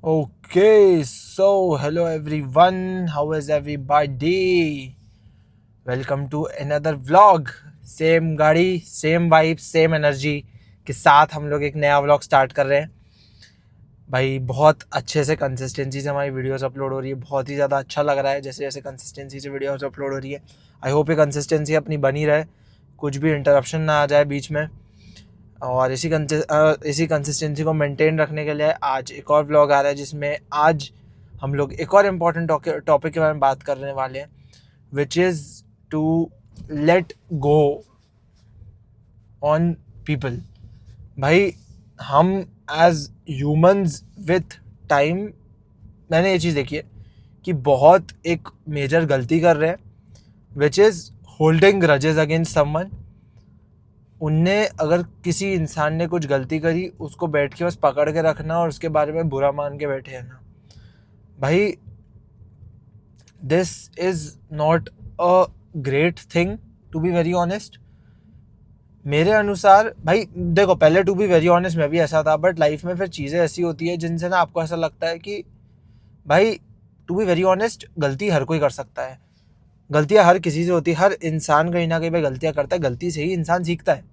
Okay, so hello everyone. How is everybody? Welcome to another vlog. Same गाड़ी, same vibe, same energy के साथ हम लोग एक नया व्लॉग स्टार्ट कर रहे हैं. भाई बहुत अच्छे से कंसिस्टेंसी से हमारी वीडियोस अपलोड हो रही है. बहुत ही ज़्यादा अच्छा लग रहा है जैसे जैसे कंसिस्टेंसी से वीडियोस अपलोड हो रही है. आई होप ये कंसिस्टेंसी अपनी बनी रहे, कुछ भी इंटरप्शन ना आ जाए बीच में. और इसी कंसिस्टेंसी को मेंटेन रखने के लिए आज एक और व्लॉग आ रहा है जिसमें आज हम लोग एक और इम्पॉर्टेंट टॉपिक के बारे में बात करने वाले हैं, which is to let go on people. भाई हम एज ह्यूमंस विथ टाइम, मैंने ये चीज़ देखी है कि बहुत एक मेजर गलती कर रहे हैं, which is holding grudges against someone. उनने अगर किसी इंसान ने कुछ गलती करी, उसको बैठ के बस पकड़ के रखना और उसके बारे में बुरा मान के बैठे रहना. भाई this is not a great thing to be very honest. मेरे अनुसार भाई देखो, पहले टू बी वेरी ऑनेस्ट मैं भी ऐसा था, बट लाइफ में फिर चीज़ें ऐसी होती है जिनसे ना आपको ऐसा लगता है कि भाई टू बी वेरी ऑनेस्ट गलती हर कोई कर सकता है. गलतियाँ हर किसी से होती है, हर इंसान कहीं ना कहीं भाई गलतियाँ करता है, गलती से ही इंसान सीखता है.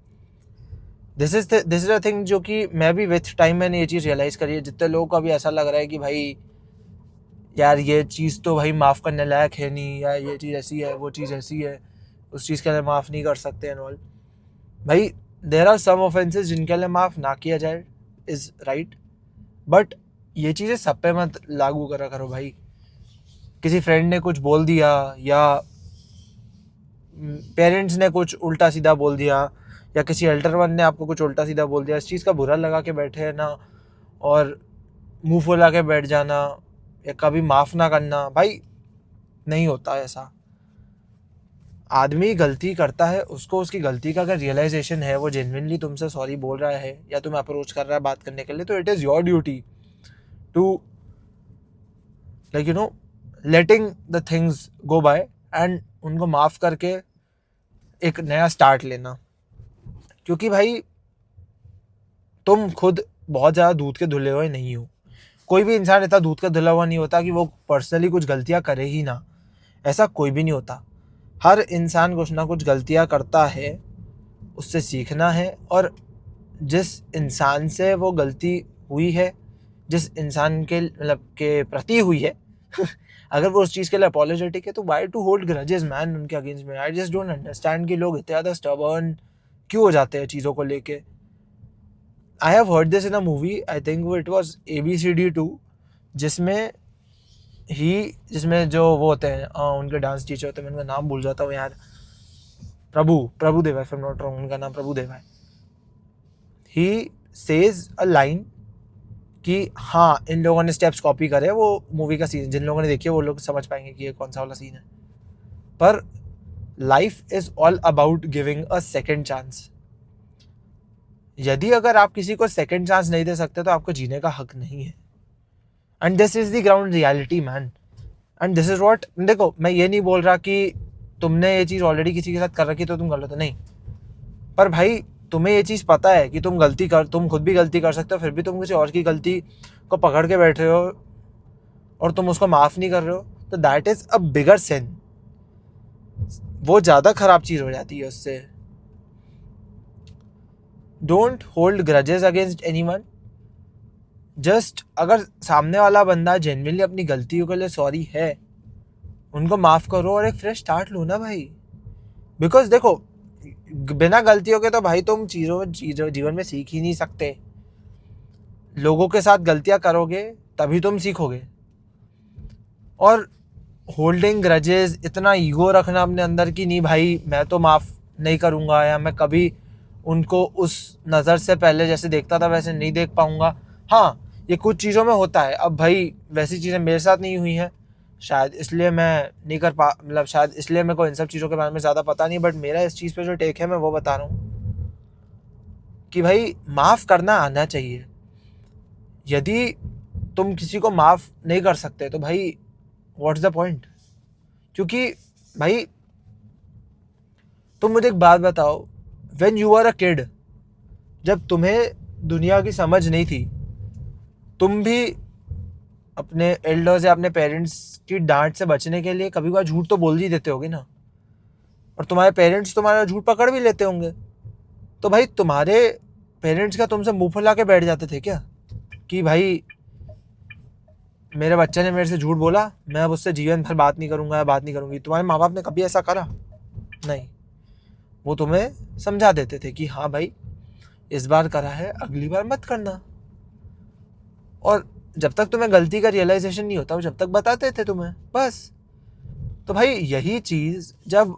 दिस इज अ थिंग जो कि मैं भी विथ टाइम मैंने ये चीज़ रियलाइज़ करी है. जितने लोगों को अभी ऐसा लग रहा है कि भाई यार ये चीज़ तो भाई माफ़ करने लायक है नहीं, या ये चीज़ ऐसी है, वो चीज़ ऐसी है, उस चीज़ के लिए माफ़ नहीं कर सकते एंड ऑल. भाई देर आर सम ऑफेंसेस जिनके लिए माफ़ ना किया जाए इज़ राइट, बट ये चीज़ें सब पे मत लागू करा करो भाई. किसी फ्रेंड ने कुछ बोल दिया या पेरेंट्स ने कुछ उल्टा सीधा बोल दिया या किसी एल्डर वन ने आपको कुछ उल्टा सीधा बोल दिया, इस चीज़ का बुरा लगा के बैठे ना और मुंह फुला के बैठ जाना या कभी माफ़ ना करना, भाई नहीं होता ऐसा. आदमी गलती करता है, उसको उसकी गलती का अगर रियलाइजेशन है, वो जेन्युइनली तुमसे सॉरी बोल रहा है या तुम्हें अप्रोच कर रहा है बात करने के लिए, तो it is your duty to like letting the things go by and उनको माफ़ करके एक नया स्टार्ट लेना. क्योंकि भाई तुम खुद बहुत ज़्यादा दूध के धुले हुए नहीं हो. कोई भी इंसान इतना दूध का धुला हुआ नहीं होता कि वो पर्सनली कुछ गलतियाँ करे ही ना. ऐसा कोई भी नहीं होता. हर इंसान कुछ ना कुछ गलतियाँ करता है, उससे सीखना है. और जिस इंसान से वो गलती हुई है, जिस इंसान के मतलब के प्रति हुई है अगर वो उस चीज़ के लिए अपॉलोजेटिक है, तो why to hold grudges man उनके अगेंस्ट में. आई जस्ट डोंट अंडरस्टैंड कि लोग इतने ज़्यादा स्टबर्न क्यों हो जाते हैं चीज़ों को लेके. I have heard this in a movie, I think it was ABCD 2, जिसमें जिसमें जो वो होते हैं उनके डांस टीचर होते हैं, मैं उनका नाम भूल जाता हूँ यार. Prabhudeva, if I am not wrong, उनका नाम प्रभुदेवा है. ही सेज अ लाइन कि हाँ इन लोगों ने स्टेप्स कॉपी करे. वो मूवी का सीन जिन लोगों ने देखी है वो लोग समझ पाएंगे कि ये कौन सा वाला सीन है. पर life is all about giving a second chance. यदि अगर आप किसी को सेकेंड चांस नहीं दे सकते तो आपको जीने का हक नहीं है. And this is the ground reality man. And this is what, देखो मैं ये नहीं बोल रहा कि तुमने ये चीज़ ऑलरेडी किसी के साथ कर रखी तो तुम गलत हो, नहीं. पर भाई तुम्हें ये चीज़ पता है कि तुम खुद भी गलती कर सकते हो, फिर भी तुम किसी और की गलती को पकड़ के बैठ रहे हो और तुम उसको माफ़ नहीं कर रहे हो, तो दैट इज़ अ बिगर सिन. वो ज़्यादा ख़राब चीज़ हो जाती है उससे. Don't hold grudges against anyone. Just अगर सामने वाला बंदा जेन्युइनली अपनी गलतियों के लिए सॉरी है, उनको माफ़ करो और एक फ्रेश स्टार्ट लो ना भाई. बिकॉज देखो, बिना गलतियों के तो भाई तुम जीवन में सीख ही नहीं सकते. लोगों के साथ गलतियां करोगे तभी तुम सीखोगे. और होल्डिंग ग्रजेस, इतना ईगो रखना अपने अंदर कि नहीं भाई मैं तो माफ़ नहीं करूँगा, या मैं कभी उनको उस नज़र से पहले जैसे देखता था वैसे नहीं देख पाऊँगा. हाँ, ये कुछ चीज़ों में होता है. अब भाई वैसी चीज़ें मेरे साथ नहीं हुई हैं, शायद इसलिए मैं नहीं कर पा, मतलब शायद इसलिए मेरे को इन सब चीज़ों के बारे में ज़्यादा पता नहीं. बट मेरा इस चीज़ पे जो टेक है मैं वो बता रहा हूँ कि भाई माफ़ करना आना चाहिए. यदि तुम किसी को माफ़ नहीं कर सकते तो भाई व्हाट्स द पॉइंट. क्योंकि भाई तुम मुझे एक बात बताओ, when you are a kid, जब तुम्हें दुनिया की समझ नहीं थी, तुम भी अपने एल्डर्स या अपने पेरेंट्स की डांट से बचने के लिए कभी कभार झूठ तो बोल ही देते होगे ना, और तुम्हारे पेरेंट्स तुम्हारा झूठ पकड़ भी लेते होंगे। तो भाई तुम्हारे पेरेंट्स क्या तुमसे मुंह फुला के बैठ जाते थे क्या कि भाई मेरे बच्चे ने मेरे से झूठ बोला, मैं अब उससे जीवन भर बात नहीं करूंगा या बात नहीं करूंगी? तुम्हारे माँ बाप ने कभी ऐसा करा? नहीं। वो तुम्हें समझा देते थे कि हाँ भाई इस बार करा है, अगली बार मत करना। और जब तक तुम्हें गलती का रियलाइजेशन नहीं होता, वो जब तक बताते थे तुम्हें, बस। तो भाई यही चीज़ जब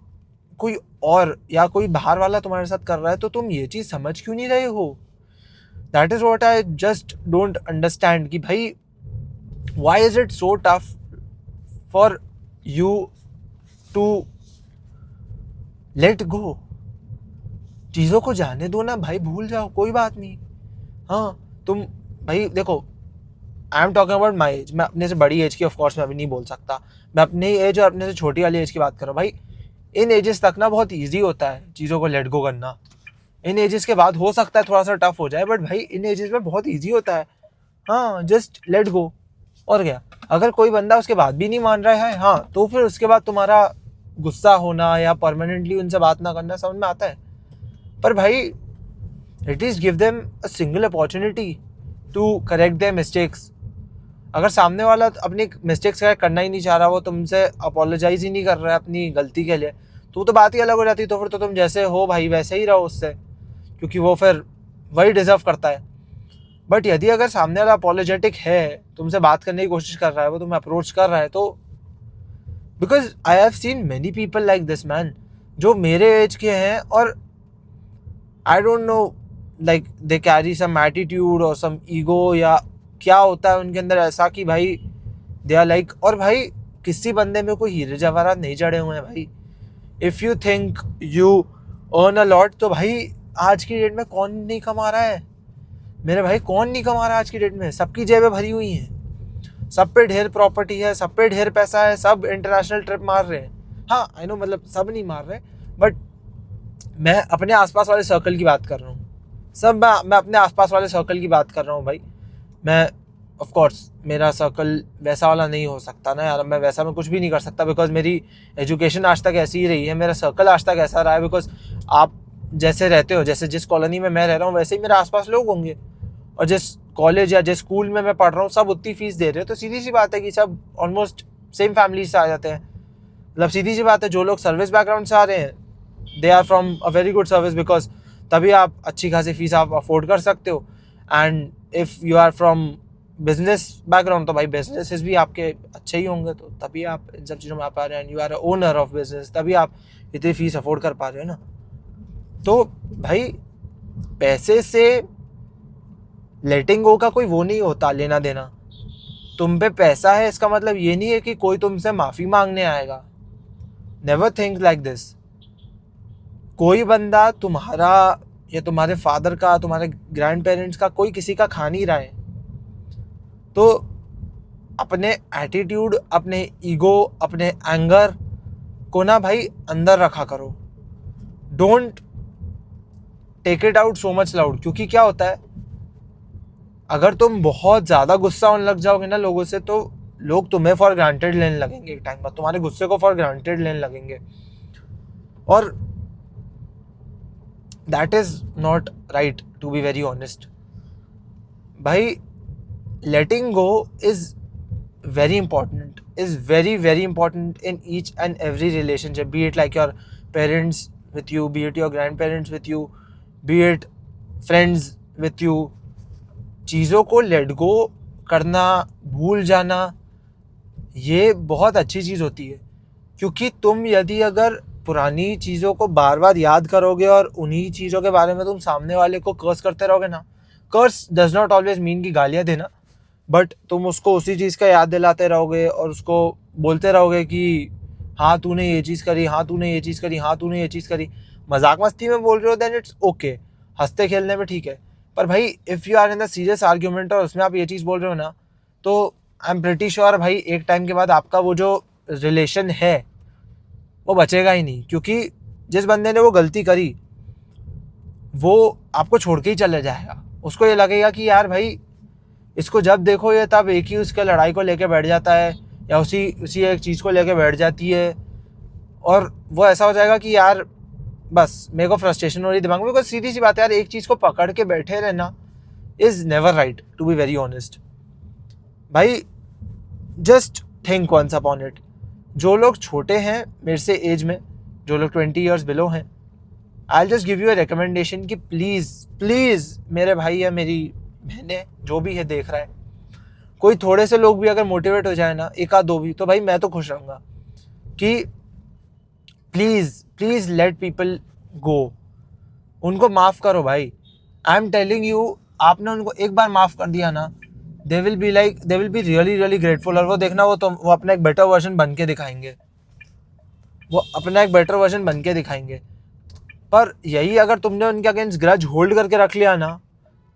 कोई और या कोई बाहर वाला तुम्हारे साथ कर रहा है तो तुम ये चीज़ समझ क्यों नहीं रहे हो? That is what I just don't understand कि भाई why is it so tough for you to let go? चीज़ों को जाने दो ना भाई, भूल जाओ, कोई बात नहीं। हाँ तुम भाई देखो, I am talking about my age, मैं अपने से बड़ी एज की ऑफकोर्स मैं अभी नहीं बोल सकता, मैं अपनी एज और अपने से छोटी वाली एज की बात कर रहा हूँ। भाई इन एजेस तक ना बहुत ईजी होता है चीज़ों को लेट गो करना। इन एजेस के बाद हो सकता है थोड़ा सा टफ हो जाए, बट भाई इन एजेस में बहुत ईजी होता है। हाँ जस्ट लेट गो। और क्या, अगर कोई बंदा उसके बाद भी नहीं मान रहा है, हाँ तो फिर उसके बाद तुम्हारा गुस्सा होना या परमानेंटली उनसे बात ना करना समझ में आता है। पर भाई at least give them a single opportunity to correct their mistakes. अगर सामने वाला अपनी मिस्टेक्स करना ही नहीं चाह रहा, वो तुमसे अपोलोजाइज ही नहीं कर रहा है अपनी गलती के लिए, तो बात ही अलग हो जाती। तो फिर तो तुम जैसे हो भाई वैसे ही रहो उससे, क्योंकि वो फिर वही डिजर्व करता है। बट यदि अगर सामने वाला अपोलोजेटिक है, तुमसे बात करने की कोशिश कर रहा है, वो तुम्हें अप्रोच कर रहा है, तो because I have seen many people like this man जो मेरे एज के हैं, और I don't know like they carry some attitude और सम ईगो, या क्या होता है उनके अंदर ऐसा कि भाई दे आर लाइक, और भाई किसी बंदे में कोई हीरे जवाहरात नहीं चढ़े हुए हैं भाई। If you think you earn a lot, तो भाई आज की डेट में कौन नहीं कमा रहा है मेरे भाई? कौन नहीं कमा रहा आज की डेट में? सबकी जेबें भरी हुई हैं, सब पे ढेर प्रॉपर्टी है, सब पे ढेर पैसा है, सब इंटरनेशनल ट्रिप मार रहे हैं। हाँ आई नो, मतलब सब नहीं मार रहे, बट मैं अपने आसपास वाले सर्कल की बात कर रहा हूँ। मैं अपने आसपास वाले सर्कल की बात कर रहा हूँ भाई। मैं ऑफ कोर्स मेरा सर्कल वैसा वाला नहीं हो सकता ना यार, मैं वैसा मैं कुछ भी नहीं कर सकता, बिकॉज मेरी एजुकेशन आज तक ऐसी ही रही है, मेरा सर्कल आज तक ऐसा रहा है। बिकॉज आप जैसे रहते हो, जैसे जिस कॉलोनी में मैं रह रहा हूँ वैसे ही मेरे आसपास लोग होंगे, और जिस कॉलेज या जिस स्कूल में मैं पढ़ रहा हूँ सब उतनी फीस दे रहे हो, तो सीधी सी बात है कि सब ऑलमोस्ट सेम फैमिली से आ जाते हैं। मतलब सीधी सी बात है, जो लोग सर्विस बैकग्राउंड से आ रहे हैं they are from a very good service, because तभी आप अच्छी खासी फीस आप अफोर्ड कर सकते हो। And if you are from business background, तो भाई बिजनेसेस भी आपके अच्छे ही होंगे, तो तभी आप इन सब चीज़ों में आ पा रहे हैं। And you are a owner of business, तभी आप इतनी फीस अफोर्ड कर पा रहे हो ना। तो भाई पैसे से लेटिंग गो का कोई वो नहीं होता, लेना देना। तुम पे पैसा है इसका मतलब ये नहीं है कि कोई तुमसे माफ़ी मांगने आएगा। Never think like this. कोई बंदा तुम्हारा या तुम्हारे फादर का, तुम्हारे ग्रैंड पेरेंट्स का, कोई किसी का खा नहीं रहा है, तो अपने एटीट्यूड, अपने ईगो, अपने एंगर को ना भाई अंदर रखा करो। Don't take it out so much loud. क्योंकि क्या होता है, अगर तुम बहुत ज़्यादा गुस्सा होने लग जाओगे ना लोगों से, तो लोग तुम्हें फॉर ग्रांटेड लेने लगेंगे, एक टाइम बाद तुम्हारे गुस्से को फॉर ग्रांटेड लेने लगेंगे, और that is not right to be very honest. भाई letting go is very important, is very very important in each and every relationship, be it like your parents with you, be it your grandparents with you, be it friends with you। चीज़ों को let go करना, भूल जाना, ये बहुत अच्छी चीज़ होती है। क्योंकि तुम यदि अगर पुरानी चीज़ों को बार बार याद करोगे और उन्हीं चीज़ों के बारे में तुम सामने वाले को कर्स करते रहोगे ना, कर्स डज नॉट ऑलवेज मीन की गालियाँ देना, बट तुम उसको उसी चीज़ का याद दिलाते रहोगे और उसको बोलते रहोगे कि हाँ तूने ये चीज़ करी, हाँ तूने ये चीज़ करी, हाँ तूने ये चीज़ करी। मजाक मस्ती में बोल रहे हो देन इट्स ओके, हंसते खेलने में ठीक है। पर भाई if you are in the serious argument और उसमें आप ये चीज़ बोल रहे हो ना, तो आई एम प्रिटी श्योर भाई एक टाइम के बाद आपका वो जो रिलेशन है वो बचेगा ही नहीं। क्योंकि जिस बंदे ने वो गलती करी वो आपको छोड़ के ही चले जाएगा। उसको ये लगेगा कि यार भाई इसको जब देखो ये तब एक ही उसके लड़ाई को लेके बैठ जाता है या उसी उसी एक चीज़ को लेके बैठ जाती है, और वो ऐसा हो जाएगा कि यार बस मेरे को फ्रस्ट्रेशन हो रही दिमाग में। बिकॉज सीधी सी बात है यार, एक चीज़ को पकड़ के बैठे रहना is never right, to be very honest भाई। Just think once upon it. जो लोग छोटे हैं मेरे से एज में, जो लोग 20 ईयर्स बिलो हैं, I just give U A recommendation कि प्लीज़ प्लीज़ मेरे भाई या मेरी बहनें जो भी है देख रहा है, कोई थोड़े से लोग भी अगर मोटिवेट हो जाए ना, एक आध दो भी, तो भाई मैं तो खुश रहूँगा कि please please let people go. उनको माफ़ करो भाई। आई एम टेलिंग यू, आपने उनको एक बार माफ़ कर दिया ना, they will be really really grateful. और वो देखना, वो अपना एक बेटर वर्जन बन के दिखाएंगे, वो अपना एक बेटर वर्जन बन के दिखाएंगे। पर यही अगर तुमने उनके अगेंस्ट ग्रज होल्ड करके रख लिया ना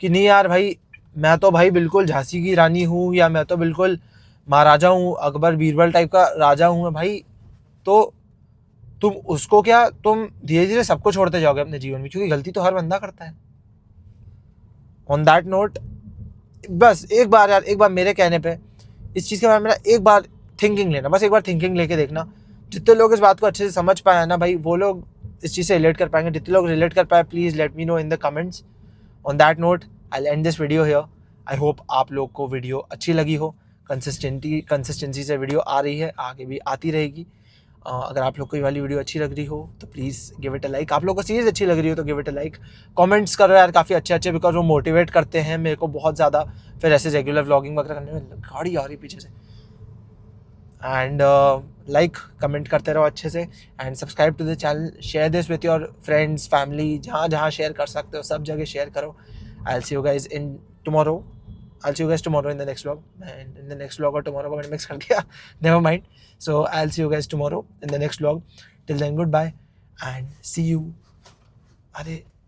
कि नहीं यार भाई, मैं तो भाई बिल्कुल झांसी की रानी हूँ, या मैं तो बिल्कुल महाराजा हूँ, अकबर बीरबल टाइप का राजा हूँ भाई, तो तुम उसको क्या, तुम धीरे धीरे सबको छोड़ते जाओगे अपने जीवन में, क्योंकि गलती तो हर बंदा करता है। ऑन दैट नोट, बस एक बार यार, एक बार मेरे कहने पे इस चीज़ के बारे में एक बार थिंकिंग लेना, बस एक बार थिंकिंग लेके देखना। जितने लोग इस बात को अच्छे से समझ पाए ना भाई, वो लोग इस चीज़ से रिलेट कर पाएंगे। जितने लोग रिलेट कर पाए, please let me know in the comments. On that note I and this video here. I hope आप लोग को वीडियो अच्छी लगी हो। कंसिस्टेंसी से वीडियो आ रही है, आगे भी आती रहेगी। अगर आप लोग को ये वाली वीडियो अच्छी लग रही हो तो please give it a like. आप लोग को सीरीज़ अच्छी लग रही हो तो give it a like. Comments करो यार काफ़ी अच्छे अच्छे, बिकॉज वो मोटिवेट करते हैं मेरे को बहुत ज़्यादा, फिर ऐसे रेगुलर व्लॉगिंग वगैरह करने में। गाड़ी आ रही पीछे से। एंड लाइक कमेंट करते रहो अच्छे से, and subscribe to the channel, share this with your friends, family, जहाँ जहाँ शेयर कर सकते हो सब जगह शेयर करो। I will see you guys in tomorrow. I'll see you guys tomorrow in the next vlog. And in the next vlog or tomorrow को मैंने मिक्स कर दिया, never mind. So I'll see you guys tomorrow in the next vlog. Till then, goodbye and see you. अरे